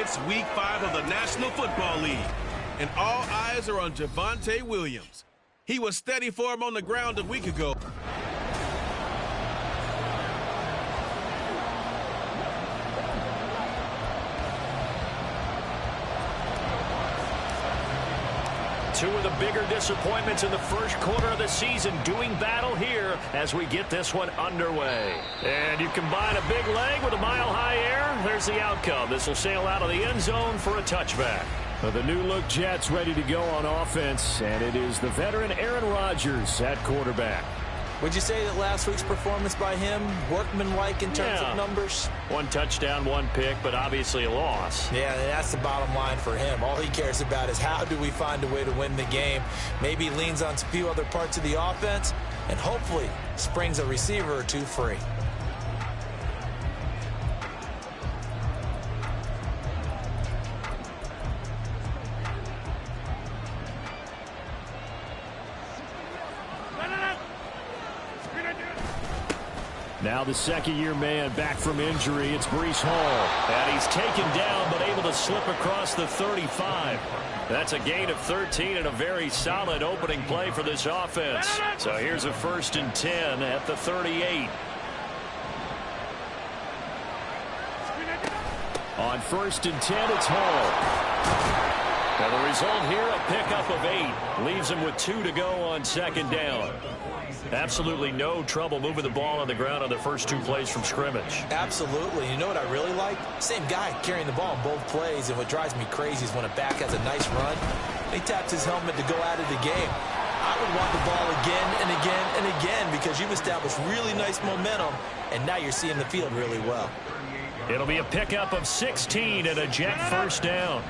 It's Week 5 of the National Football League, and all eyes are on Javonte Williams. He was steady for him on the ground a week ago. Two of the bigger disappointments in the first quarter of the season doing battle here as we get this one underway. And you combine a big leg with a mile-high air, there's the outcome. This will sail out of the end zone for a touchback. The new-look Jets ready to go on offense, and it is the veteran Aaron Rodgers at quarterback. Would you say that last week's performance by him, workmanlike in terms of numbers? One touchdown, one pick, but obviously a loss. Yeah, that's the bottom line for him. All he cares about is how do we find a way to win the game. Maybe leans on a few other parts of the offense, and hopefully springs a receiver or two free. Now the second-year man back from injury. It's Breece Hall. And he's taken down but able to slip across the 35. That's a gain of 13 and a very solid opening play for this offense. So here's a 1st and 10 at the 38. On 1st and 10, it's Hall. And the result here, a pickup of 8. Leaves him with 2 to go on 2nd down. Absolutely no trouble moving the ball on the ground on the first 2 plays from scrimmage. Absolutely. You know what I really like? Same guy carrying the ball in both plays, and what drives me crazy is when a back has a nice run, he taps his helmet to go out of the game. I would want the ball again and again and again because you've established really nice momentum, and now you're seeing the field really well. It'll be a pickup of 16 and a Jet 1st down.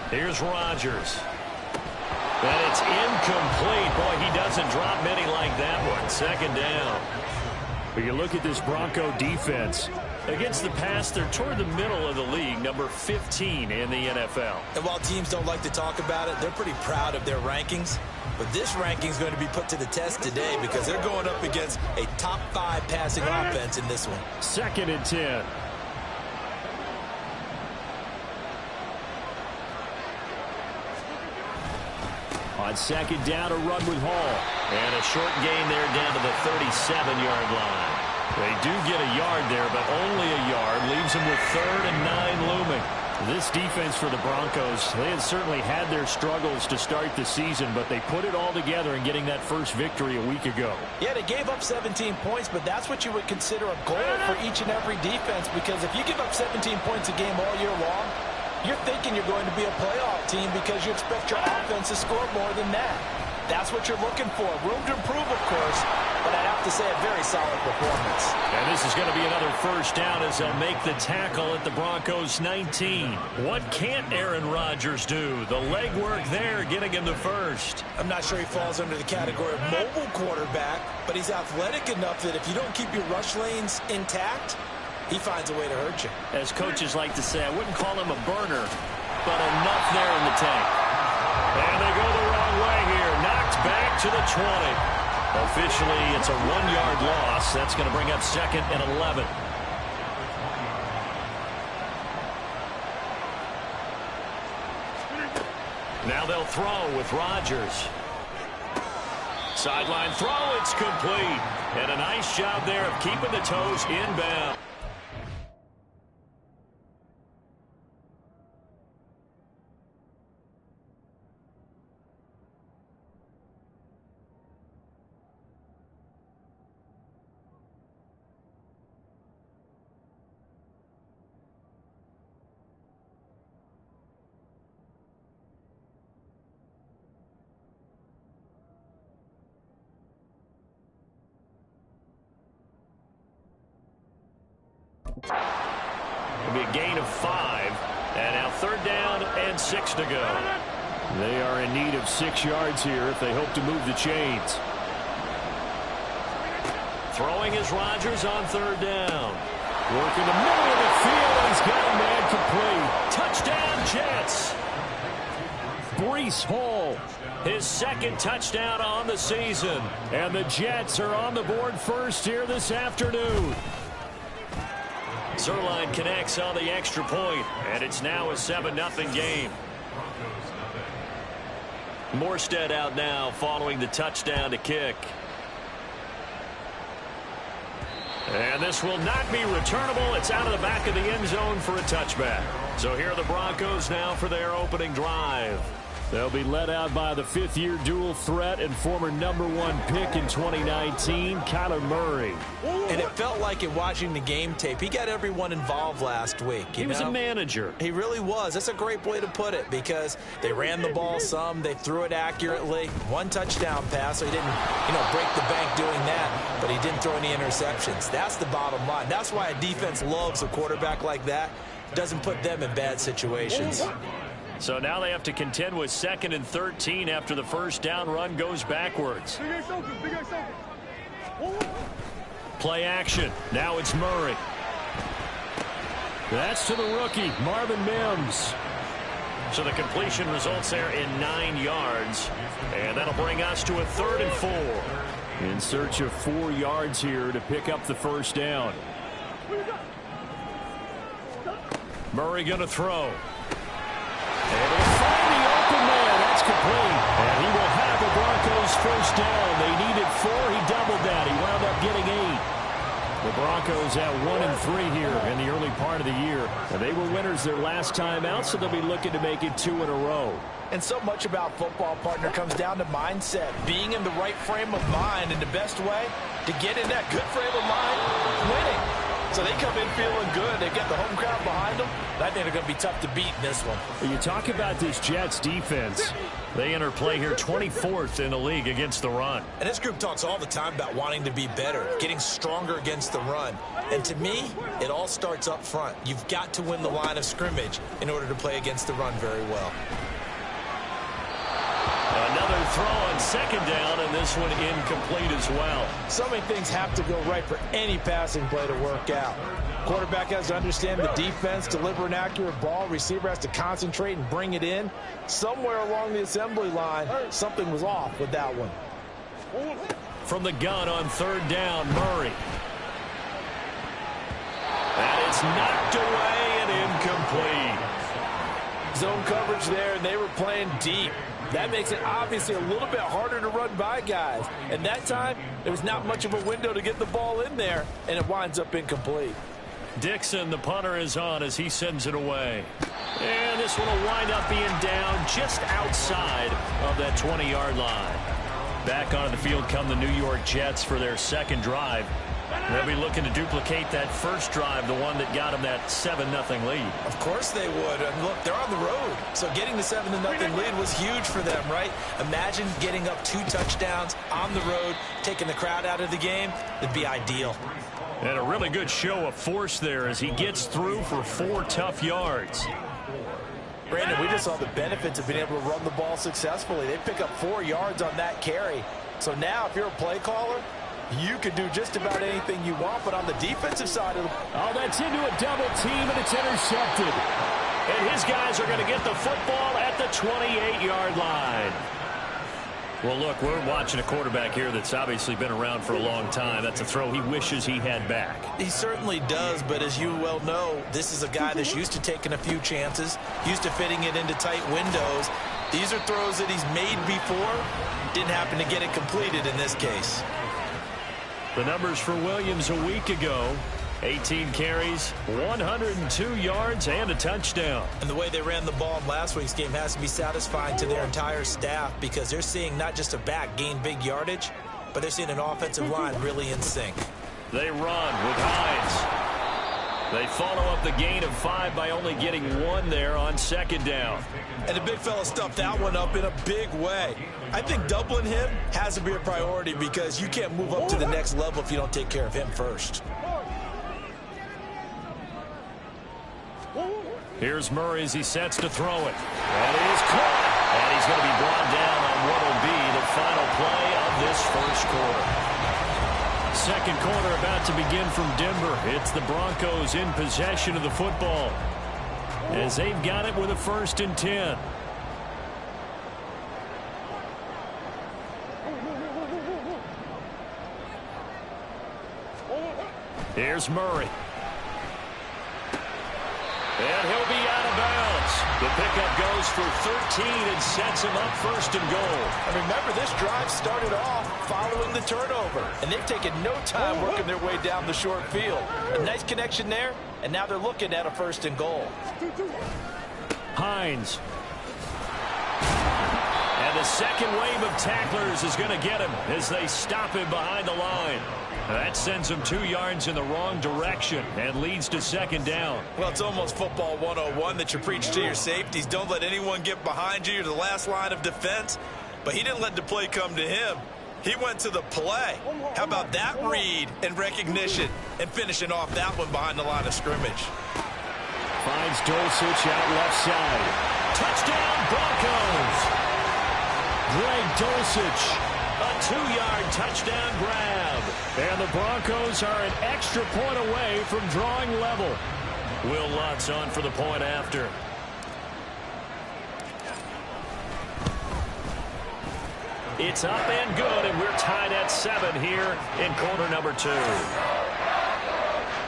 Here's Rodgers. And it's incomplete. Boy, he doesn't drop many like that one. 2nd down. But you look at this Bronco defense. Against the pass, they're toward the middle of the league, number 15 in the NFL. And while teams don't like to talk about it, they're pretty proud of their rankings. But this ranking is going to be put to the test today because they're going up against a top 5 passing offense in this one. 2nd and 10. On 2nd down, a run with Hall. And a short gain there down to the 37-yard line. They do get a yard there, but only a yard. Leaves them with 3rd and 9 looming. This defense for the Broncos, they had certainly had their struggles to start the season, but they put it all together in getting that first victory a week ago. Yeah, they gave up 17 points, but that's what you would consider a goal for each and every defense, because if you give up 17 points a game all year long, you're thinking you're going to be a playoff team because you expect your offense to score more than that. That's what you're looking for. Room to improve, of course, but I'd have to say a very solid performance. And this is going to be another 1st down as they'll make the tackle at the Broncos' 19. What can't Aaron Rodgers do? The legwork there getting him the 1st. I'm not sure he falls under the category of mobile quarterback, but he's athletic enough that if you don't keep your rush lanes intact, he finds a way to hurt you. As coaches like to say, I wouldn't call him a burner, but enough there in the tank. And they go the wrong way here. Knocked back to the 20. Officially, it's a 1-yard loss. That's going to bring up 2nd and 11. Now they'll throw with Rodgers. Sideline throw, it's complete. And a nice job there of keeping the toes inbound. It'll be a gain of 5. And now 3rd down and 6 to go. They are in need of 6 yards here if they hope to move the chains. Throwing is Rodgers on 3rd down. Working the middle of the field. He's got a man complete. Touchdown, Jets. Breece Hall. His second touchdown on the season. And the Jets are on the board first here this afternoon. Zuerlein connects on the extra point, and it's now a 7-0 game. Morstead out now following the touchdown to kick. And this will not be returnable. It's out of the back of the end zone for a touchback. So here are the Broncos now for their opening drive. They'll be led out by the fifth-year dual threat and former #1 pick in 2019, Kyler Murray. And it felt like in watching the game tape, he got everyone involved last week. He was a manager. He really was. That's a great way to put it because they ran the ball some, they threw it accurately. One touchdown pass, so he didn't, break the bank doing that, but he didn't throw any interceptions. That's the bottom line. That's why a defense loves a quarterback like that. Doesn't put them in bad situations. So now they have to contend with 2nd and 13 after the first down run goes backwards. Play action. Now it's Murray. That's to the rookie, Marvin Mims. So the completion results there in 9 yards. And that'll bring us to a 3rd and 4. In search of 4 yards here to pick up the first down. Murray going to throw. And he'll find the open man. That's complete. And he will have the Broncos first down. They needed 4. He doubled that. He wound up getting 8. The Broncos at 1-3 here in the early part of the year. And they were winners their last time out, so they'll be looking to make it 2 in a row. And so much about football, partner, comes down to mindset. Being in the right frame of mind, and the best way to get in that good frame of mind, winning. So they come in feeling good. They've got the home crowd behind them. I think they're going to be tough to beat in this one. You talk about this Jets defense. They enter play here 24th in the league against the run. And this group talks all the time about wanting to be better, getting stronger against the run. And to me, it all starts up front. You've got to win the line of scrimmage in order to play against the run very well. Another throw on 2nd down, and this one incomplete as well. So many things have to go right for any passing play to work out. Quarterback has to understand the defense, deliver an accurate ball. Receiver has to concentrate and bring it in. Somewhere along the assembly line, something was off with that one. From the gun on 3rd down, Murray. And it's knocked away and incomplete. Zone coverage there, and they were playing deep. That makes it obviously a little bit harder to run by guys. And that time, there was not much of a window to get the ball in there, and it winds up incomplete. Dixon, the punter, is on as he sends it away. And this one will wind up being down just outside of that 20-yard line. Back onto the field come the New York Jets for their 2nd drive. They'll be looking to duplicate that first drive, the one that got them that 7-0 lead. Of course they would. And look, they're on the road. So getting the 7-0 lead was huge for them, right? Imagine getting up 2 touchdowns on the road, taking the crowd out of the game. It'd be ideal. And a really good show of force there as he gets through for 4 tough yards. Brandon, we just saw the benefits of being able to run the ball successfully. They pick up 4 yards on that carry. So now if you're a play caller, you can do just about anything you want, but on the defensive side of the... Oh, that's into a double team, and it's intercepted. And his guys are going to get the football at the 28-yard line. Well, look, we're watching a quarterback here that's obviously been around for a long time. That's a throw he wishes he had back. He certainly does, but as you well know, this is a guy that's used to taking a few chances, used to fitting it into tight windows. These are throws that he's made before. Didn't happen to get it completed in this case. The numbers for Williams a week ago: 18 carries, 102 yards, and a touchdown. And the way they ran the ball in last week's game has to be satisfying to their entire staff because they're seeing not just a back gain big yardage, but they're seeing an offensive line really in sync. They run with Hines. They follow up the gain of 5 by only getting 1 there on 2nd down. And the big fella stuffed that one up in a big way. I think doubling him has to be a priority because you can't move up to the next level if you don't take care of him first. Here's Murray as he sets to throw it. And it is caught. And he's going to be brought down on what will be the final play of this first quarter. Second quarter about to begin from Denver. It's the Broncos in possession of the football as they've got it with a 1st and 10. Here's Murray. And he'll be out of bounds. The pickup goes for 13 and sets him up first and goal. And remember, this drive started off following the turnover. And they've taken no time working their way down the short field. A nice connection there, and now they're looking at a first and goal. Hines. And the second wave of tacklers is going to get him as they stop him behind the line. That sends him 2 yards in the wrong direction and leads to second down. Well, it's almost football 101 that you preach to your safeties. Don't let anyone get behind you. You're the last line of defense. But he didn't let the play come to him. He went to the play. How about that read and recognition and finishing off that one behind the line of scrimmage? Finds Dulcich out left side. Touchdown, Broncos! Greg Dulcich. A 2-yard touchdown grab. And the Broncos are an extra point away from drawing level. Will Lutz on for the point after. It's up and good, and we're tied at 7 here in quarter number 2.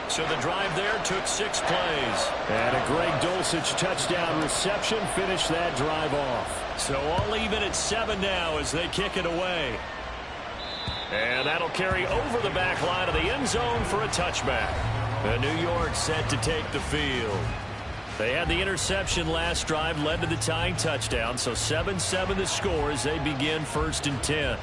So the drive there took 6 plays. And a Greg Dulcich touchdown reception finished that drive off. So all even at 7 now as they kick it away. And that'll carry over the back line of the end zone for a touchback. And New York set to take the field. They had the interception last drive, led to the tying touchdown. So 7-7 the score as they begin 1st and 10.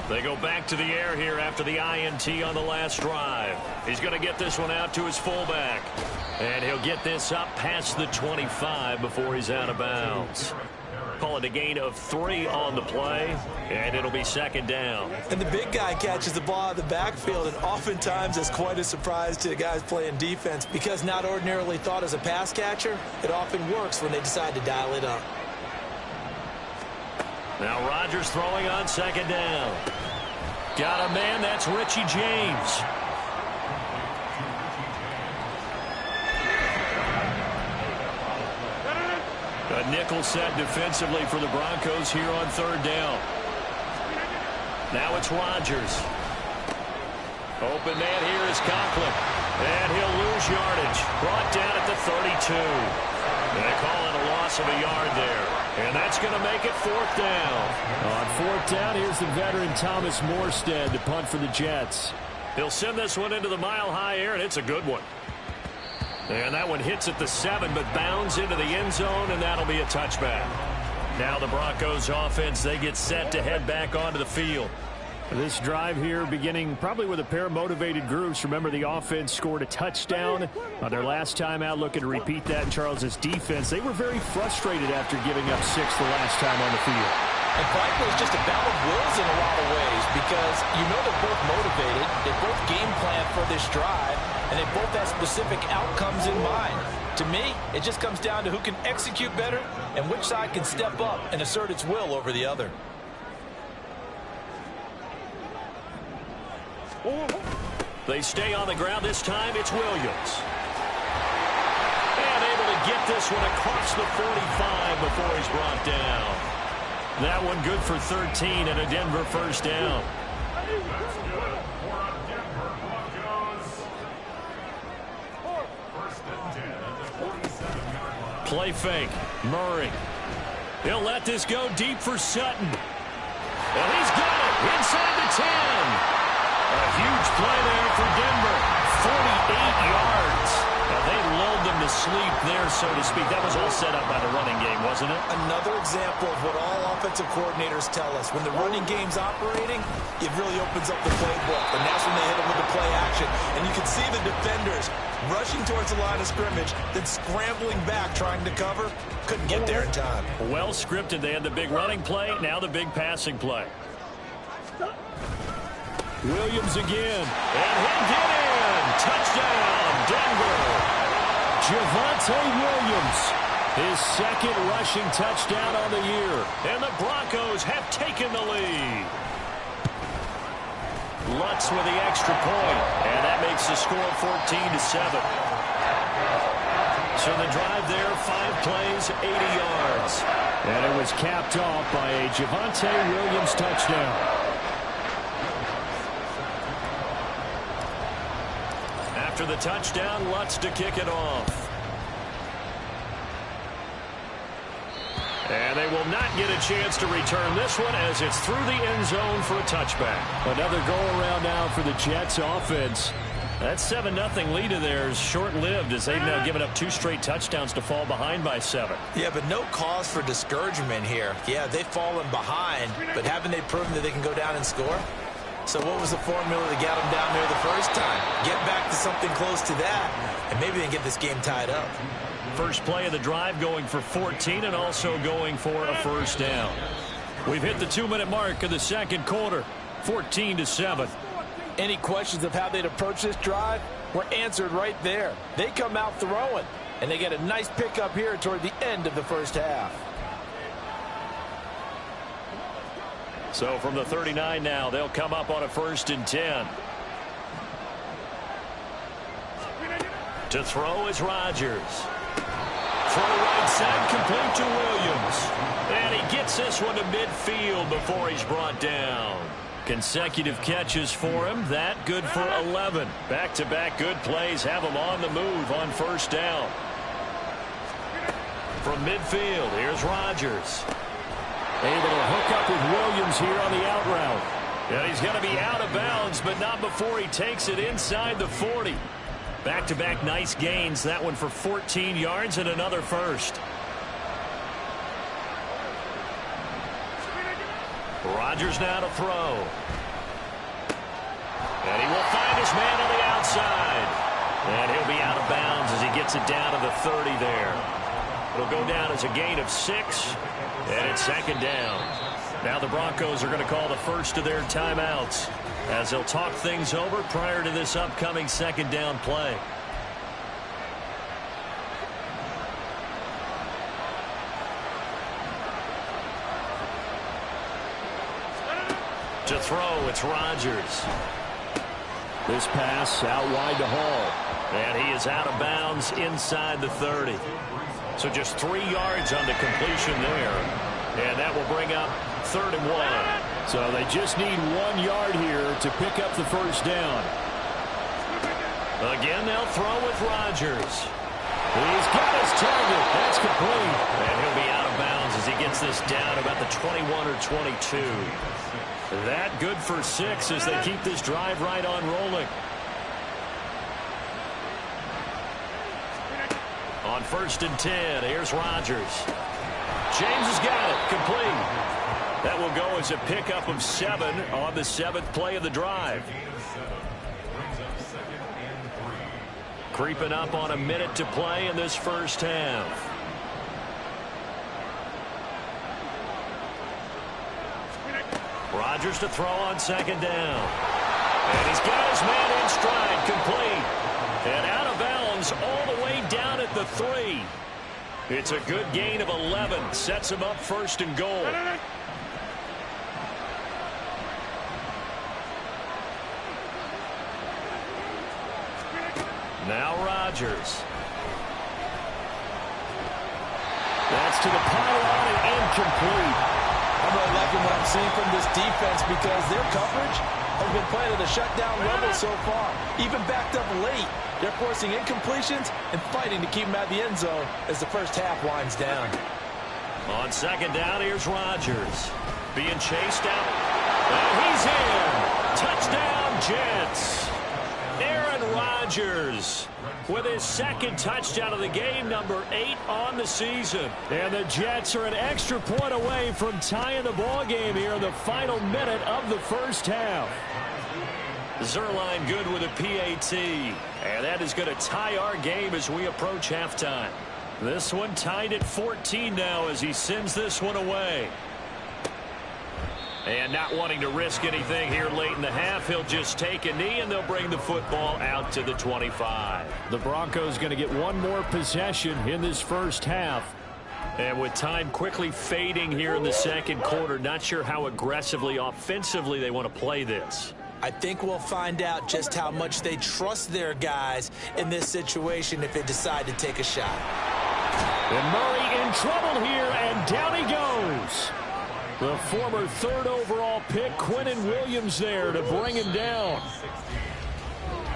They go back to the air here after the INT on the last drive. He's going to get this one out to his fullback. And he'll get this up past the 25 before he's out of bounds. Call it a gain of 3 on the play, and it'll be second down. And the big guy catches the ball out of the backfield, and oftentimes it's quite a surprise to the guys playing defense because not ordinarily thought as a pass catcher, it often works when they decide to dial it up. Now Rodgers throwing on second down. Got a man, that's Richie James. A nickel set defensively for the Broncos here on 3rd down. Now it's Rodgers. Open man here is Conklin. And he'll lose yardage. Brought down at the 32. They call it a loss of a yard there. And that's going to make it 4th down. On 4th down, here's the veteran Thomas Morstead to punt for the Jets. He'll send this one into the mile-high air, and it's a good one. And that one hits at the 7, but bounds into the end zone, and that'll be a touchback. Now the Broncos offense, they get set to head back onto the field. This drive here beginning probably with a pair of motivated groups. Remember, the offense scored a touchdown on their last time out, looking to repeat that in Charles's defense. They were very frustrated after giving up 6 the last time on the field. And frankly, it's just a battle of wills in a lot of ways because you know they're both motivated, they both game plan for this drive, and they both have specific outcomes in mind. To me, it just comes down to who can execute better and which side can step up and assert its will over the other. They stay on the ground. This time it's Williams. And able to get this one across the 45 before he's brought down. That one good for 13 and a Denver first down. Play fake. Murray. He'll let this go deep for Sutton. And he's got it inside the 10. A huge play there for Denver. 48 yards. Now they lulled them to sleep there, so to speak. That was all set up by the running game, wasn't it? Another example of what all offensive coordinators tell us. When the running game's operating, it really opens up the playbook. And that's when they hit them with the play action. And you can see the defenders rushing towards the line of scrimmage, then scrambling back, trying to cover. Couldn't get there in time. Well scripted. They had the big running play, now the big passing play. Williams again. And he'll get in. Touchdown, Denver. Javonte Williams. His second rushing touchdown on the year. And the Broncos have taken the lead. Lutz with the extra point, and that makes the score 14-7. So the drive there, 5 plays, 80 yards. And it was capped off by a Javonte Williams touchdown. After the touchdown, Lutz to kick it off. And they will not get a chance to return this one as it's through the end zone for a touchback. Another go-around now for the Jets offense. That 7-0 lead of theirs short-lived as they've now given up 2 straight touchdowns to fall behind by 7. Yeah, but no cause for discouragement here. Yeah, they've fallen behind, but haven't they proven that they can go down and score? So what was the formula that got them down there the first time? Get back to something close to that, and maybe they can get this game tied up. First play of the drive going for 14 and also going for a first down. We've hit the 2-minute mark of the second quarter, 14-7. Any questions of how they'd approach this drive were answered right there. They come out throwing, and they get a nice pickup here toward the end of the first half. So from the 39 now, they'll come up on a 1st and 10. To throw is Rodgers. Throw right side, complete to Williams. And he gets this one to midfield before he's brought down. Consecutive catches for him. That good for 11. Back-to-back good plays have him on the move on first down. From midfield, here's Rodgers. Able to hook up with Williams here on the out route. And he's going to be out of bounds, but not before he takes it inside the 40. Back-to-back nice gains. That one for 14 yards and another first. Rodgers now to throw. And he will find his man on the outside. And he'll be out of bounds as he gets it down to the 30 there. It'll go down as a gain of 6. And it's 2nd down. Now the Broncos are going to call the first of their timeouts as they'll talk things over prior to this upcoming 2nd down play. To throw, it's Rodgers. This pass out wide to Hall. And he is out of bounds inside the 30. So just 3 yards on the completion there. And that will bring up 3rd and 1. So they just need 1 yard here to pick up the first down. Again, they'll throw with Rodgers. He's got his target. That's complete. And he'll be out of bounds as he gets this down about the 21 or 22. That good for 6 as they keep this drive right on rolling. On 1st and 10, here's Rodgers. James has got it, complete. That will go as a pickup of 7 on the 7th play of the drive. Creeping up on a minute to play in this first half. Rodgers to throw on 2nd down. And he's got his man in stride, complete. And out of bounds all the way down at the 3. It's a good gain of 11. Sets him up 1st and goal. Now Rodgers. That's to the pylon and incomplete. I'm really liking what I'm seeing from this defense because their coverage has been playing at a shutdown level so far. Even backed up late, they're forcing incompletions and fighting to keep them out of the end zone as the first half winds down. On 2nd down, here's Rodgers. Being chased out. And he's in. Touchdown, Jets. Aaron Rodgers with his 2nd touchdown of the game, number 8 on the season. And the Jets are an extra point away from tying the ball game here in the final minute of the first half. Zuerlein good with a PAT. And that is going to tie our game as we approach halftime. This one tied at 14 now as he sends this one away. And not wanting to risk anything here late in the half, he'll just take a knee and they'll bring the football out to the 25. The Broncos going to get one more possession in this first half. And with time quickly fading here in the second quarter, not sure how aggressively, offensively they want to play this. I think we'll find out just how much they trust their guys in this situation if they decide to take a shot. And Murray in trouble here, and down he goes. The former third overall pick, Quinnen Williams, there to bring him down.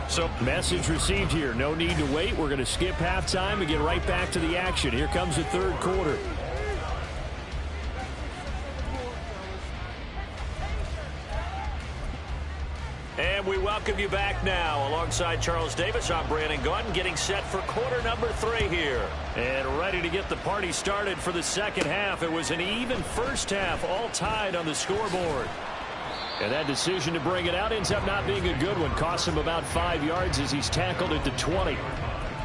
So, message received here. No need to wait. We're going to skip halftime and get right back to the action. Here comes the third quarter. And we welcome you back now. Alongside Charles Davis, I'm Brandon Gaudin, getting set for quarter number 3 here. And ready to get the party started for the second half. It was an even first half, all tied on the scoreboard. And that decision to bring it out ends up not being a good one. Costs him about 5 yards as he's tackled at the 20.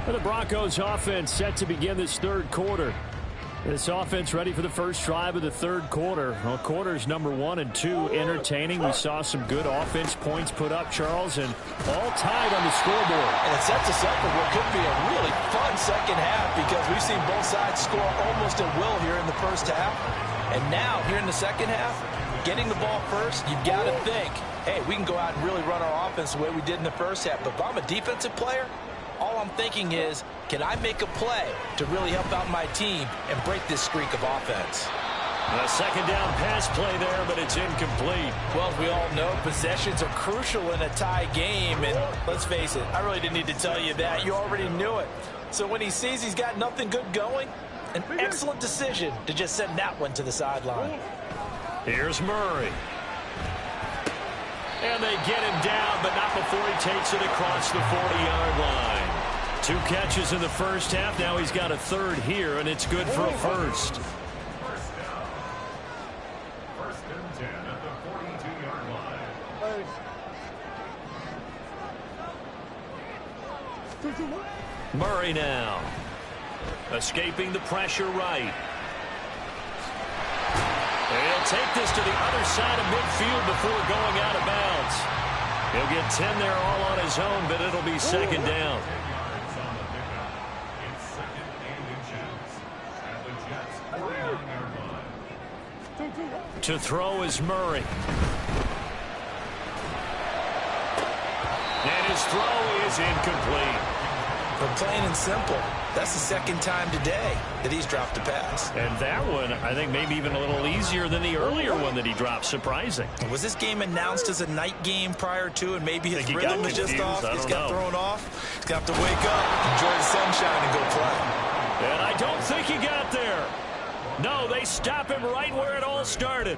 And the Broncos offense set to begin this third quarter. This offense ready for the first drive of the third quarter. Well, quarters number 1 and 2 entertaining. We saw some good offense points put up, Charles, and all tied on the scoreboard. And it sets us up for what could be a really fun second half because we've seen both sides score almost at will here in the first half. And now, here in the second half, getting the ball first, you've got to think, hey, we can go out and really run our offense the way we did in the first half. But if I'm a defensive player, all I'm thinking is, can I make a play to really help out my team and break this streak of offense? A second down pass play there, but it's incomplete. Well, as we all know, possessions are crucial in a tie game. And let's face it, I really didn't need to tell you that. You already knew it. So when he sees he's got nothing good going, an excellent decision to just send that one to the sideline. Here's Murray. And they get him down, but not before he takes it across the 40-yard line. 2 catches in the first half. Now he's got a third here, and it's good for a first. First and 10 at the 42-yard line. Murray now. Escaping the pressure right. He'll take this to the other side of midfield before going out of bounds. He'll get 10 there all on his own, but it'll be second down. To throw is Murray. And his throw is incomplete. But plain and simple, that's the second time today that he's dropped a pass. And that one, I think, maybe even a little easier than the earlier one that he dropped. Surprising. Was this game announced as a night game prior to, and maybe his rhythm was just off? He's got thrown off. He's got to wake up, enjoy the sunshine, and go play. And I don't think he got there. No, they stop him right where it all started.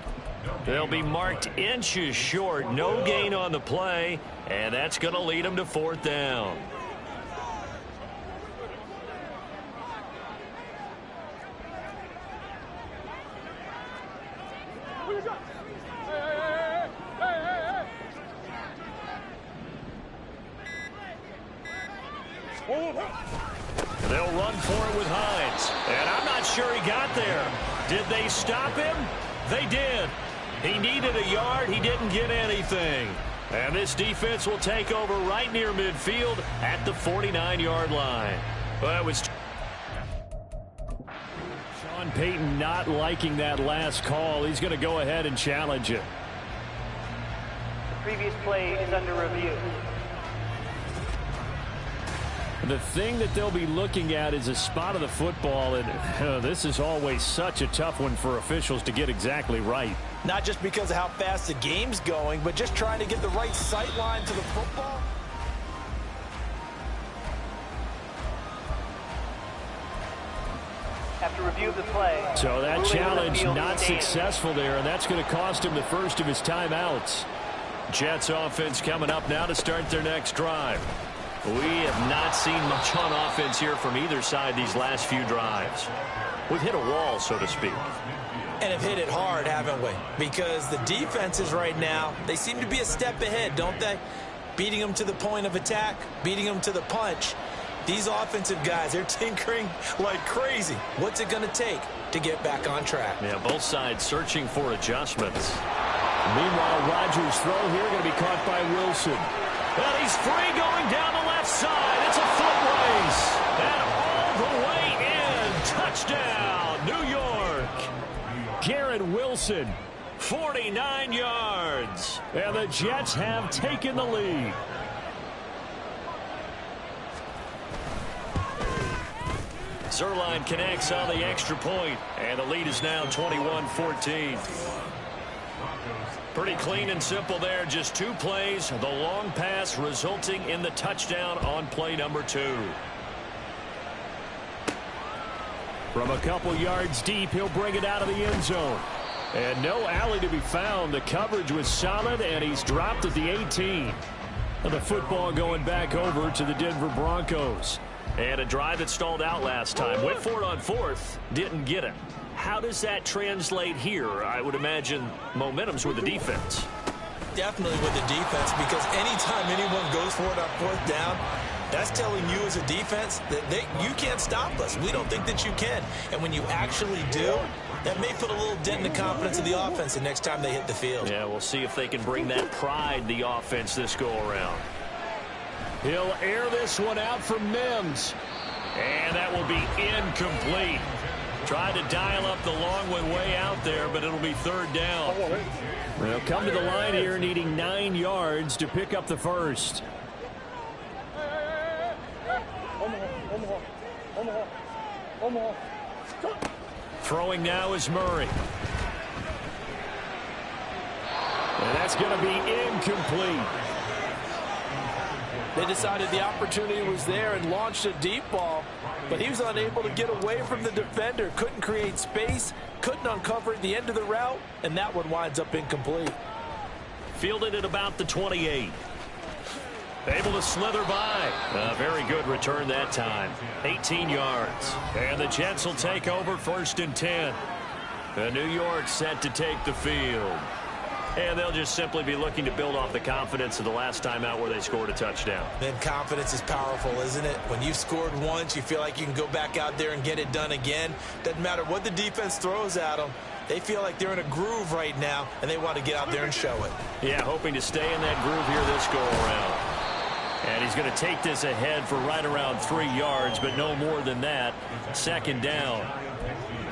They'll be marked inches short. No gain on the play, and that's going to lead him to fourth down. They'll run for it with Hines. And I'm not sure he got there. Did they stop him? They did. He needed a yard. He didn't get anything. And this defense will take over right near midfield at the 49-yard line. Well, that was Sean Payton not liking that last call. He's going to go ahead and challenge it. The previous play is under review. The thing that they'll be looking at is a spot of the football, and this is always such a tough one for officials to get exactly right. Not just because of how fast the game's going, but just trying to get the right sight line to the football. After review of the play. So that challenge not successful there, and that's going to cost him the first of his timeouts. Jets offense coming up now to start their next drive. We have not seen much on offense here from either side these last few drives. We've hit a wall, so to speak. And have hit it hard, haven't we? Because the defenses right now, they seem to be a step ahead, don't they? Beating them to the point of attack, beating them to the punch. These offensive guys, they're tinkering like crazy. What's it going to take to get back on track? Yeah, both sides searching for adjustments. Meanwhile, Rodgers' throw here going to be caught by Wilson. Well, he's free going down the left side. It's a foot race. And all the way in. Touchdown, New York. Garrett Wilson, 49 yards. And the Jets have taken the lead. Zuerlein connects on the extra point, and the lead is now 21-14. Pretty clean and simple there. Just 2 plays. The long pass resulting in the touchdown on play number 2. From a couple yards deep, he'll bring it out of the end zone. And no alley to be found. The coverage was solid, and he's dropped at the 18. And the football going back over to the Denver Broncos. And a drive that stalled out last time. Went for it on 4th. Didn't get it. How does that translate here? I would imagine momentum's with the defense. Definitely with the defense, because anytime anyone goes for it on 4th down, that's telling you as a defense that you can't stop us. We don't think that you can. And when you actually do, that may put a little dent in the confidence of the offense the next time they hit the field. Yeah, we'll see if they can bring that pride, the offense, this go-around. He'll air this one out for Mims. And that will be incomplete. Tried to dial up the long one way out there, but it'll be 3rd down. They'll come to the line here needing 9 yards to pick up the first. Throwing now is Murray. And that's going to be incomplete. They decided the opportunity was there and launched a deep ball, but he was unable to get away from the defender. Couldn't create space, couldn't uncover the end of the route, and that one winds up incomplete. Fielded at about the 28. Able to slither by. A very good return that time. 18 yards. And the Jets will take over 1st and 10. The New York set to take the field. And they'll just simply be looking to build off the confidence of the last time out where they scored a touchdown. Then confidence is powerful, isn't it? When you've scored once, you feel like you can go back out there and get it done again. Doesn't matter what the defense throws at them. They feel like they're in a groove right now, and they want to get out there and show it. Yeah, hoping to stay in that groove here this go-around. And he's going to take this ahead for right around 3 yards, but no more than that. 2nd down.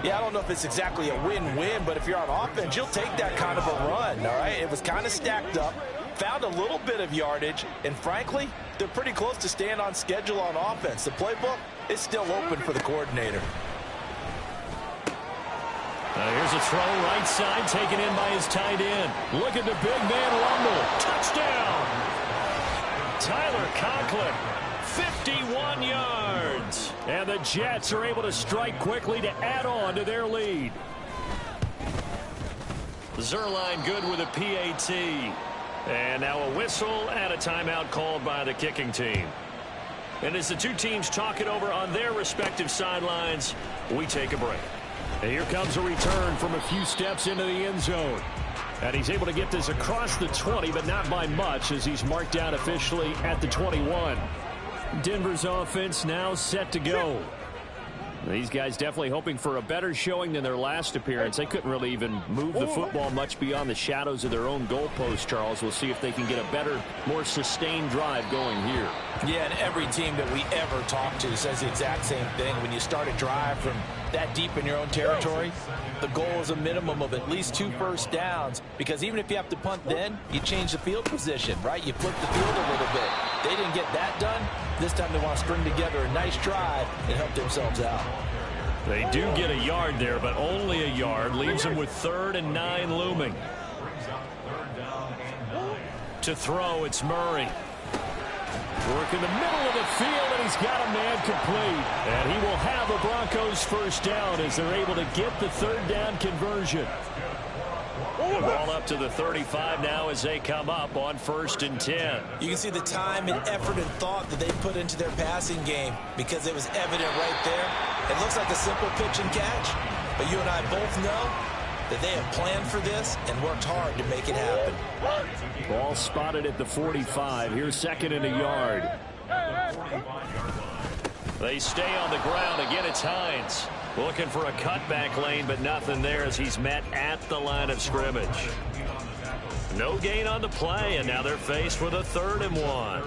Yeah, I don't know if it's exactly a win-win, but if you're on offense, you'll take that kind of a run, all right? It was kind of stacked up, found a little bit of yardage, and frankly, they're pretty close to staying on schedule on offense. The playbook is still open for the coordinator. Here's a throw right side taken in by his tight end. Look at the big man rumble. Touchdown! Tyler Conklin, 51 yards. And the Jets are able to strike quickly to add on to their lead. Zuerlein good with a PAT. And now a whistle and a timeout called by the kicking team. And as the two teams talk it over on their respective sidelines, we take a break. And here comes a return from a few steps into the end zone. And he's able to get this across the 20, but not by much, as he's marked down officially at the 21. Denver's offense now set to go. These guys definitely hoping for a better showing than their last appearance. They couldn't really even move the football much beyond the shadows of their own goalpost, Charles. We'll see if they can get a better, more sustained drive going here. Yeah, and every team that we ever talk to says the exact same thing. When you start a drive from that deep in your own territory, the goal is a minimum of at least 2 first downs, because even if you have to punt then, you change the field position, right? You flip the field a little bit. They didn't get that done. This time they want to string together a nice drive and help themselves out. They do get a yard there, but only a yard. Leaves them with 3rd and 9 looming. To throw, it's Murray. Work in the middle of the field, and he's got a man complete. And he will have the Broncos first down as they're able to get the 3rd down conversion. Ball up to the 35 now as they come up on 1st and 10. You can see the time and effort and thought that they put into their passing game, because it was evident right there. It looks like a simple pitch and catch, but you and I both know that they have planned for this and worked hard to make it happen. Ball spotted at the 45. Here's 2nd and a yard. They stay on the ground. Again, it's Hines. Looking for a cutback lane, but nothing there as he's met at the line of scrimmage. No gain on the play, and now they're faced with a 3rd and 1.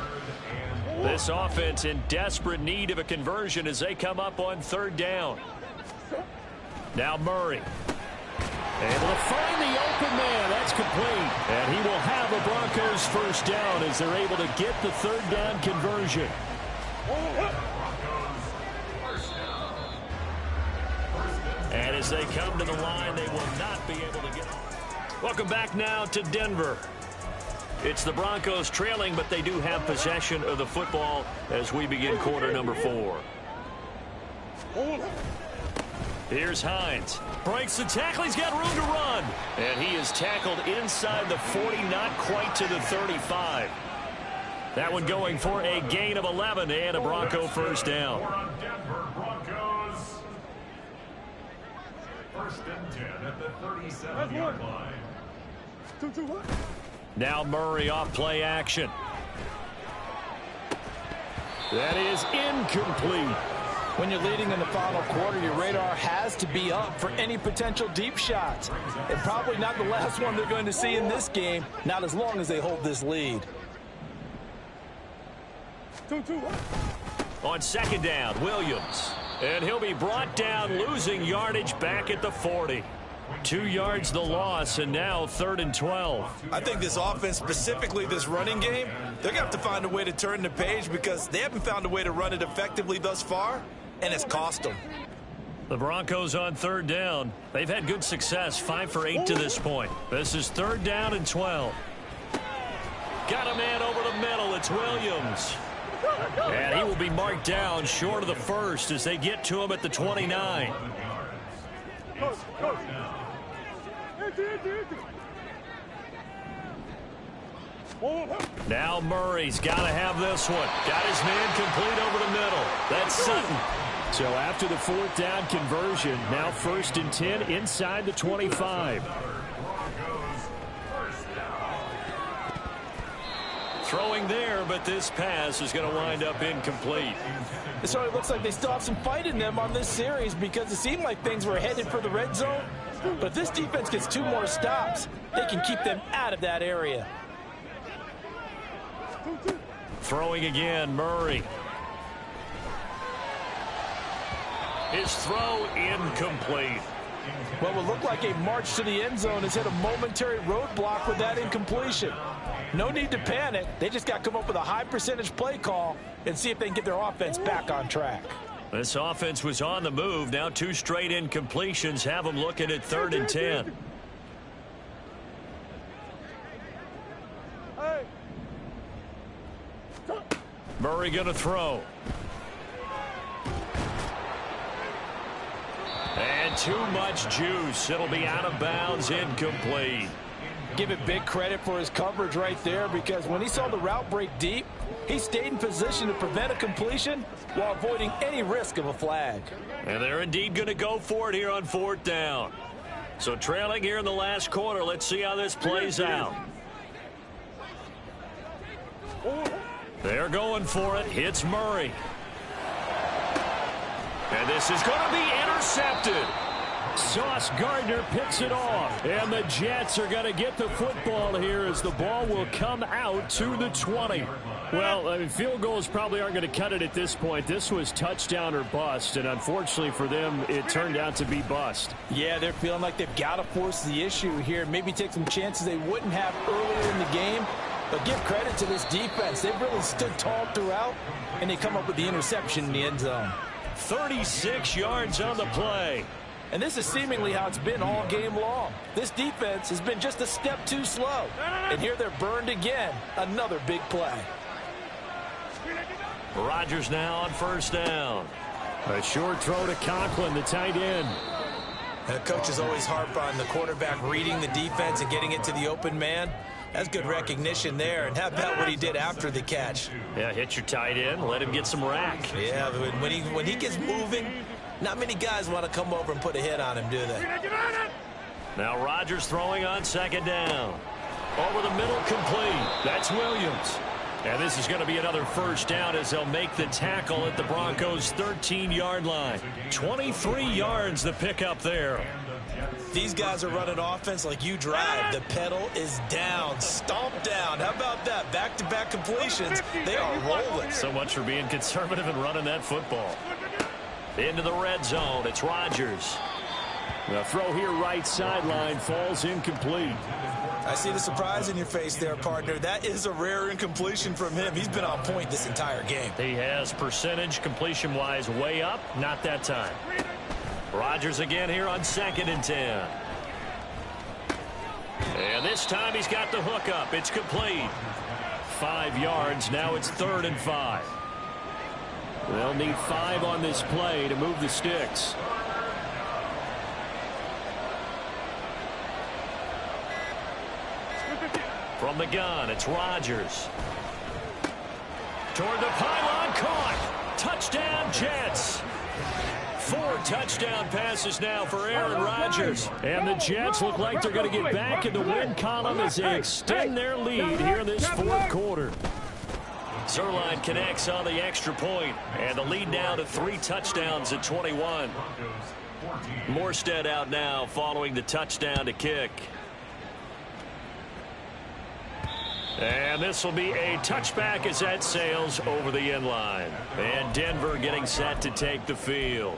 This offense in desperate need of a conversion as they come up on 3rd down. Now Murray. Able to find the open man It's complete. And he will have the Broncos first down as they're able to get the third down conversion. And as they come to the line, they will not be able to get it. Welcome back now to Denver. It's the Broncos trailing, but they do have possession of the football as we begin quarter number 4. Here's Hines. Breaks the tackle. He's got room to run. And he is tackled inside the 40, not quite to the 35. That one going for a gain of 11 and a Bronco first down. Denver Broncos. First and 10 at the 37-yard line. Now Murray off play action. That is incomplete. When you're leading in the final quarter, your radar has to be up for any potential deep shots. And probably not the last one they're going to see in this game, not as long as they hold this lead. On second down, Williams. And he'll be brought down, losing yardage back at the 40. 2 yards the loss, and now 3rd and 12. I think this offense, specifically this running game, they're going to have to find a way to turn the page because they haven't found a way to run it effectively thus far, and it's cost them. The Broncos on 3rd down. They've had good success, 5 for 8 to this point. This is 3rd down and 12. Got a man over the middle. It's Williams. And he will be marked down short of the first as they get to him at the 29. Now Murray's got to have this one. Got his man complete over the middle. That's Sutton. So after the 4th down conversion, now 1st and 10 inside the 25. Throwing there, but this pass is going to wind up incomplete. So it looks like they still have some fight in them on this series because it seemed like things were headed for the red zone. But if this defense gets 2 more stops, they can keep them out of that area. Throwing again, Murray. His throw incomplete. What will look like a march to the end zone has hit a momentary roadblock with that incompletion. No need to panic. They just got to come up with a high percentage play call and see if they can get their offense back on track. This offense was on the move. Now 2 straight incompletions have them looking at 3rd and 10. Murray going to throw. And too much juice. It'll be out of bounds, incomplete. Give it big credit for his coverage right there because when he saw the route break deep, he stayed in position to prevent a completion while avoiding any risk of a flag. And they're indeed going to go for it here on 4th down. So trailing here in the last quarter, let's see how this plays out. They're going for it. Hits Murray. And this is going to be intercepted. Sauce Gardner picks it off. And the Jets are going to get the football here as the ball will come out to the 20. Well, I mean, field goals probably aren't going to cut it at this point. This was touchdown or bust, and unfortunately for them, it turned out to be bust. Yeah, they're feeling like they've got to force the issue here. Maybe take some chances they wouldn't have earlier in the game. But give credit to this defense. They've really stood tall throughout, and they come up with the interception in the end zone. 36 yards on the play. And this is seemingly how it's been all game long. This defense has been just a step too slow. And here they're burned again. Another big play. Rodgers now on 1st down. A short throw to Conklin, the tight end. And the coach is always harp on the quarterback reading the defense and getting it to the open man. That's good recognition there. And how about what he did after the catch? Yeah, hit your tight end, let him get some rack. Yeah, when he gets moving, not many guys want to come over and put a hit on him, do they? Now Rodgers throwing on 2nd down. Over the middle, complete. That's Williams. And this is going to be another 1st down as they'll make the tackle at the Broncos' 13-yard line. 23 yards the pickup there. These guys are running offense like you drive. The pedal is down, stomped down. How about that? Back-to-back completions. They are rolling. So much for being conservative and running that football. Into the red zone. It's Rodgers. The throw here right sideline falls incomplete. I see the surprise in your face there, partner. That is a rare incompletion from him. He's been on point this entire game. He has percentage completion-wise way up. Not that time. Rodgers again here on 2nd and 10. And this time he's got the hook up. It's complete. 5 yards. Now it's 3rd and 5. They'll need 5 on this play to move the sticks. From the gun, it's Rodgers. Toward the pylon, caught. Touchdown, Jets. 4 touchdown passes now for Aaron Rodgers. And the Jets look like they're going to get back in the win column as they extend their lead here in this 4th quarter. Zuerlein connects on the extra point, and the lead now to 3 touchdowns at 21. Morstead out now following the touchdown to kick. And this will be a touchback as that sails over the end line. And Denver getting set to take the field.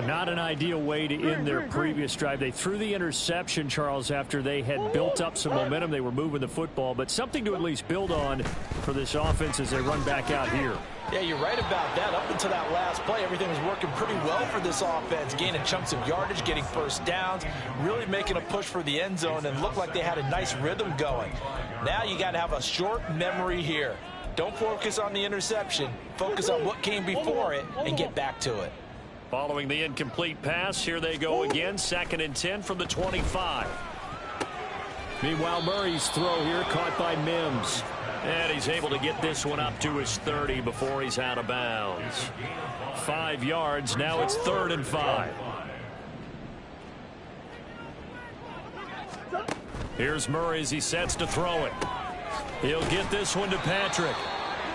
Not an ideal way to end their previous drive. They threw the interception, Charles, after they had built up some momentum. They were moving the football, but something to at least build on for this offense as they run back out here. Yeah, you're right about that. Up until that last play, everything was working pretty well for this offense. Gaining chunks of yardage, getting first downs, really making a push for the end zone, and looked like they had a nice rhythm going. Now you got to have a short memory here. Don't focus on the interception. Focus on what came before it and get back to it. Following the incomplete pass, here they go again. 2nd and 10 from the 25. Meanwhile, Murray's throw here caught by Mims. And he's able to get this one up to his 30 before he's out of bounds. 5 yards. Now it's 3rd and 5. Here's Murray as he sets to throw it. He'll get this one to Patrick.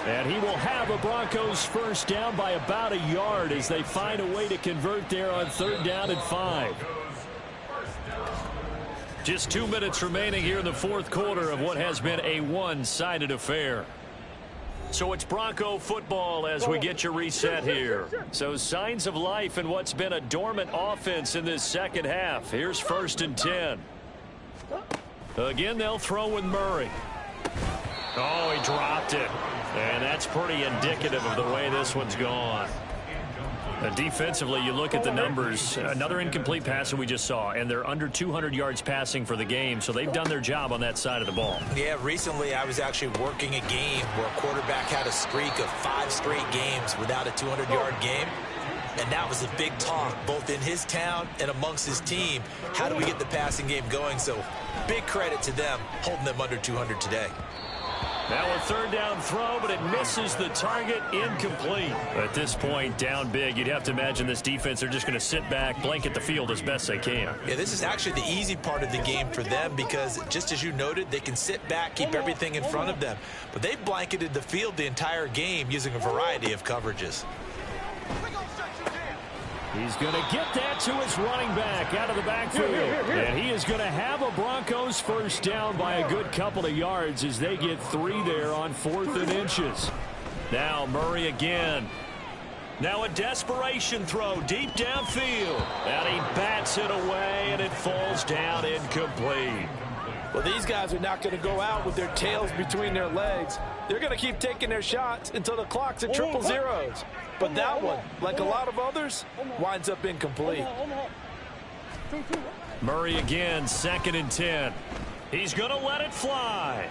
And he will have a Broncos first down by about a yard as they find a way to convert there on 3rd down and 5. Just 2 minutes remaining here in the 4th quarter of what has been a one-sided affair. So it's Bronco football as we get you reset here. So signs of life in what's been a dormant offense in this second half. Here's 1st and 10. Again, they'll throw with Murray. Oh, he dropped it. And that's pretty indicative of the way this one's gone. Defensively, you look at the numbers. Another incomplete pass that we just saw, and they're under 200 yards passing for the game, so they've done their job on that side of the ball. Yeah, recently I was actually working a game where a quarterback had a streak of 5 straight games without a 200-yard game, and that was a big talk, both in his town and amongst his team. How do we get the passing game going? So big credit to them holding them under 200 today. Now a 3rd down throw, but it misses the target, incomplete. At this point, down big, you'd have to imagine this defense, they're just going to sit back, blanket the field as best they can. Yeah, this is actually the easy part of the game for them because, just as you noted, they can sit back, keep everything in front of them. But they blanketed the field the entire game using a variety of coverages. He's going to get that to his running back out of the backfield. And he is going to have a Broncos first down by a good couple of yards as they get 3 there on 4th and inches. Now Murray again. Now a desperation throw deep downfield. And he bats it away, and it falls down incomplete. Well, these guys are not going to go out with their tails between their legs. They're going to keep taking their shots until the clock's at 000. But that one, like a lot of others, winds up incomplete. Murray again, 2nd and 10. He's going to let it fly.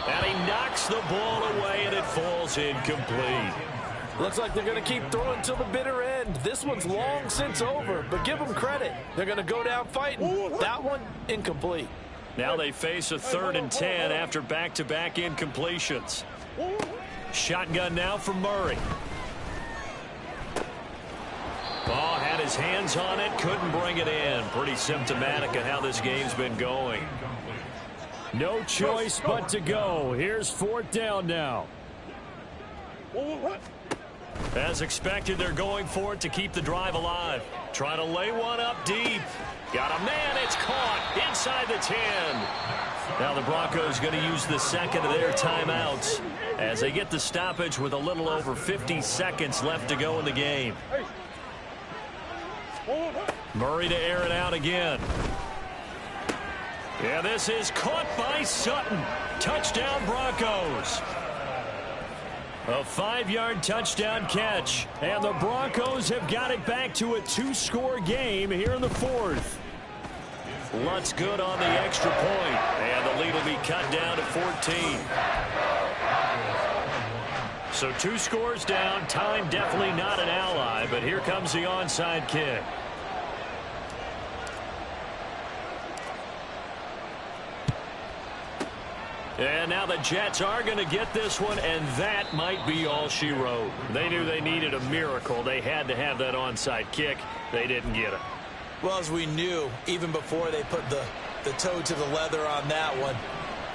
And he knocks the ball away, and it falls incomplete. Looks like they're going to keep throwing till the bitter end. This one's long since over, but give them credit. They're going to go down fighting. That one, incomplete. Now they face a 3rd and 10 after back-to-back incompletions. Shotgun now for Murray. Oh, had his hands on it, couldn't bring it in. Pretty symptomatic of how this game's been going. No choice but to go. Here's 4th down now. As expected, they're going for it to keep the drive alive. Trying to lay one up deep. Got a man, it's caught inside the 10. Now the Broncos going to use the 2nd of their timeouts as they get the stoppage with a little over 50 seconds left to go in the game. Murray to air it out again. Yeah, this is caught by Sutton. Touchdown, Broncos. A 5-yard touchdown catch. And the Broncos have got it back to a 2-score game here in the 4th. Lutz good on the extra point. And the lead will be cut down to 14. So 2 scores down. Time definitely not an ally. But here comes the onside kick. And now the Jets are going to get this one, and that might be all she wrote. They knew they needed a miracle. They had to have that onside kick. They didn't get it. Well, as we knew, even before they put the toe to the leather on that one,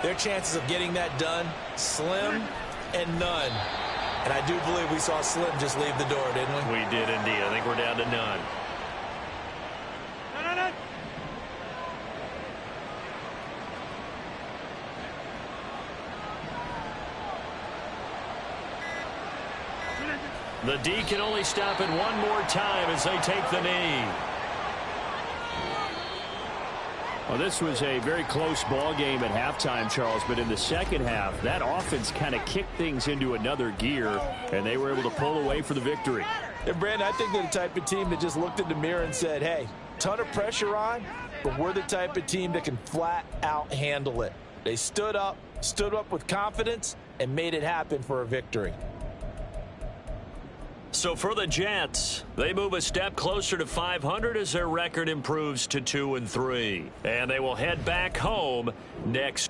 their chances of getting that done, slim and none. And I do believe we saw Slim just leave the door, didn't we? We did indeed. I think we're down to none. The D can only stop it one more time as they take the knee. Well, this was a very close ball game at halftime, Charles, but in the second half, that offense kind of kicked things into another gear, and they were able to pull away for the victory. And Brandon, I think they're the type of team that just looked in the mirror and said, hey, ton of pressure on, but we're the type of team that can flat out handle it. They stood up with confidence, and made it happen for a victory. So for the Jets, they move a step closer to 500 as their record improves to 2-3. And they will head back home next